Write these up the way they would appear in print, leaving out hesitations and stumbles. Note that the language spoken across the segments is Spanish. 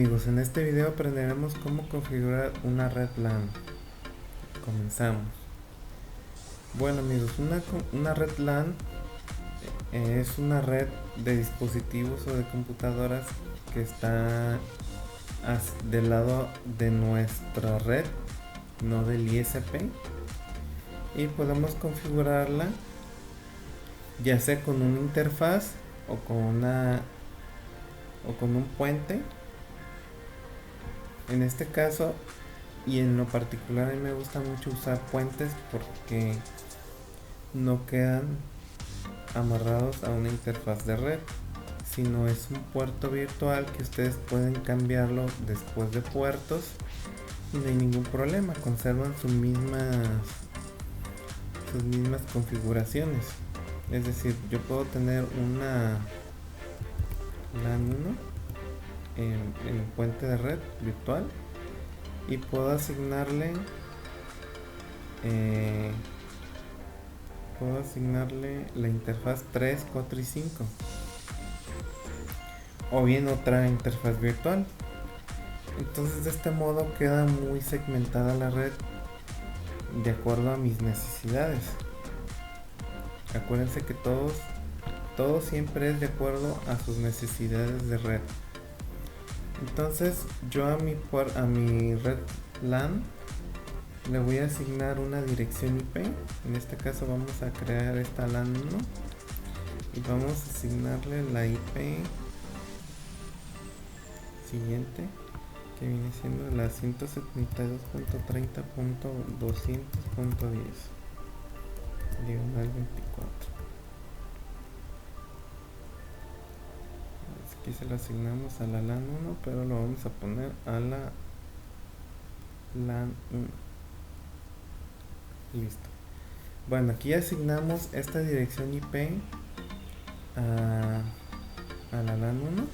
amigos, en este video aprenderemos cómo configurar una red LAN. Comenzamos. Bueno amigos, una red LAN es una red de dispositivos o de computadoras que está del lado de nuestra red, no del ISP, y podemos configurarla ya sea con una interfaz o con un puente. En este caso y en lo particular a mí me gusta mucho usar puentes porque no quedan amarrados a una interfaz de red, sino es un puerto virtual que ustedes pueden cambiarlo después de puertos y no hay ningún problema, conservan sus mismas configuraciones. Es decir, yo puedo tener una LAN 1 en el puente de red virtual y puedo asignarle la interfaz 3, 4 y 5 o bien otra interfaz virtual. Entonces de este modo queda muy segmentada la red de acuerdo a mis necesidades. Acuérdense que todo siempre es de acuerdo a sus necesidades de red. Entonces yo a mi red LAN le voy a asignar una dirección IP. En este caso vamos a crear esta LAN 1 y vamos a asignarle la IP siguiente, que viene siendo la 172.30.200.10 diagonal 24. Aquí se lo asignamos a la LAN 1, pero lo vamos a poner a la LAN 1. Listo. Bueno, aquí asignamos esta dirección IP a la LAN 1,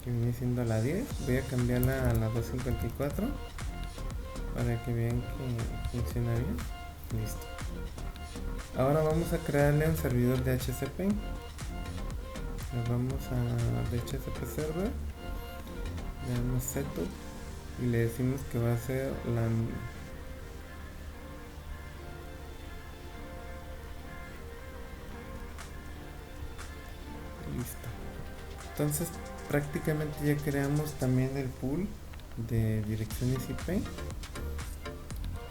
que viene siendo la 10. Voy a cambiarla a la 254 para que vean que funciona bien. Listo. Ahora vamos a crearle un servidor de DHCP. Le vamos a DHCP server, le damos setup y le decimos que va a ser listo. Entonces prácticamente ya creamos también el pool de direcciones IP,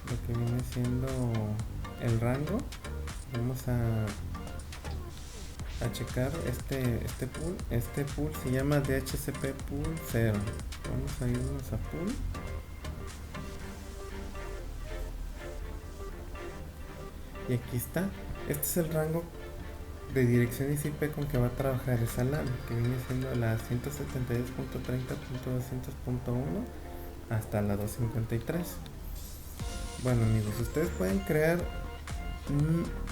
lo que viene siendo el rango. Vamos a checar este pool se llama DHCP pool 0. Vamos a irnos a pool y aquí está. Este es el rango de direcciones IP con que va a trabajar esa LAN, que viene siendo la 172.30.200.1 hasta la 253. Bueno amigos, ustedes pueden crear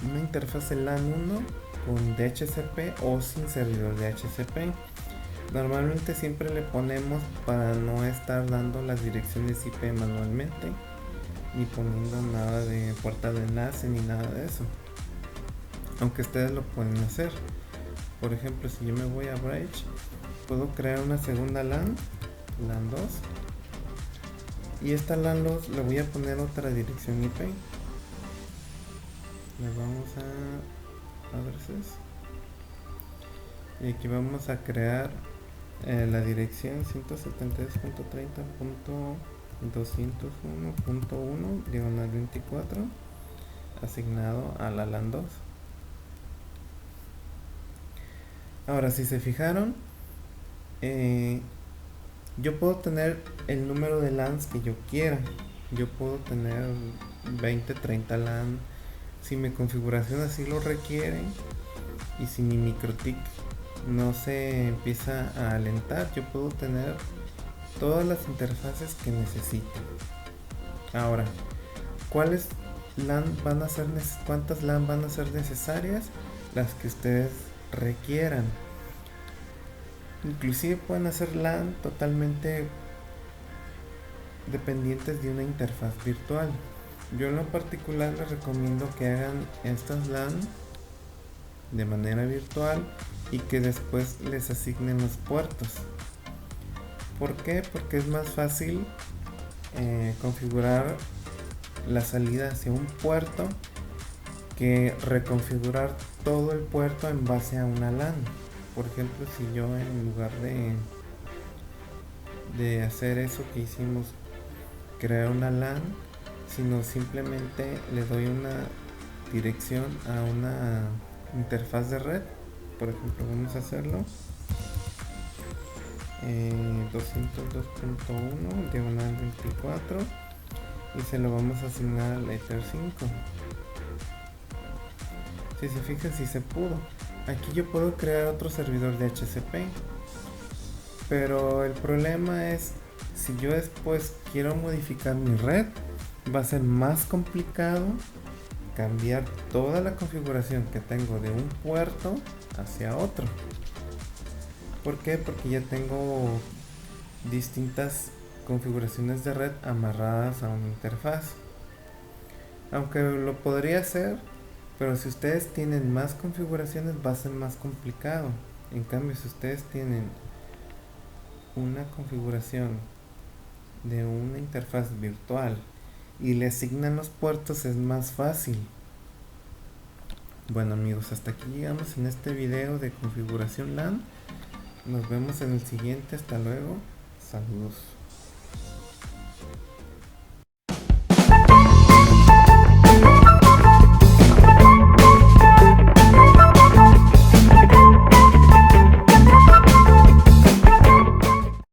una interfaz de LAN 1 con DHCP o sin servidor de DHCP. Normalmente siempre le ponemos para no estar dando las direcciones IP manualmente, ni poniendo nada de puerta de enlace ni nada de eso, aunque ustedes lo pueden hacer. Por ejemplo, si yo me voy a Bridge, puedo crear una segunda LAN 2, y esta LAN 2 le voy a poner otra dirección IP. Le vamos a addresses y aquí vamos a crear la dirección 172.30.201.1 diagonal 24 asignado a la LAN 2. Ahora si se fijaron, yo puedo tener el número de LANs que yo quiera. Yo puedo tener 20, 30 LAN si mi configuración así lo requiere, y si mi MikroTik no se empieza a alentar, yo puedo tener todas las interfaces que necesite. Ahora, ¿cuántas LAN van a ser necesarias? Las que ustedes requieran. Inclusive pueden hacer LAN totalmente dependientes de una interfaz virtual. Yo en lo particular les recomiendo que hagan estas LAN de manera virtual y que después les asignen los puertos. ¿Por qué? Porque es más fácil configurar la salida hacia un puerto que reconfigurar todo el puerto en base a una LAN. Por ejemplo, si yo en lugar de hacer eso que hicimos, crear una LAN, sino simplemente le doy una dirección a una interfaz de red. Por ejemplo, vamos a hacerlo 202.1 diagonal 24 y se lo vamos a asignar al Ether 5. Si se fijan, si se pudo. Aquí yo puedo crear otro servidor de HCP, pero el problema es si yo después quiero modificar mi red, va a ser más complicado cambiar toda la configuración que tengo de un puerto hacia otro. ¿Por qué? Porque ya tengo distintas configuraciones de red amarradas a una interfaz. Aunque lo podría hacer, pero si ustedes tienen más configuraciones va a ser más complicado. En cambio, si ustedes tienen una configuración de una interfaz virtual y le asignan los puertos, es más fácil. Bueno amigos, hasta aquí llegamos en este video de configuración LAN. Nos vemos en el siguiente. Hasta luego. Saludos.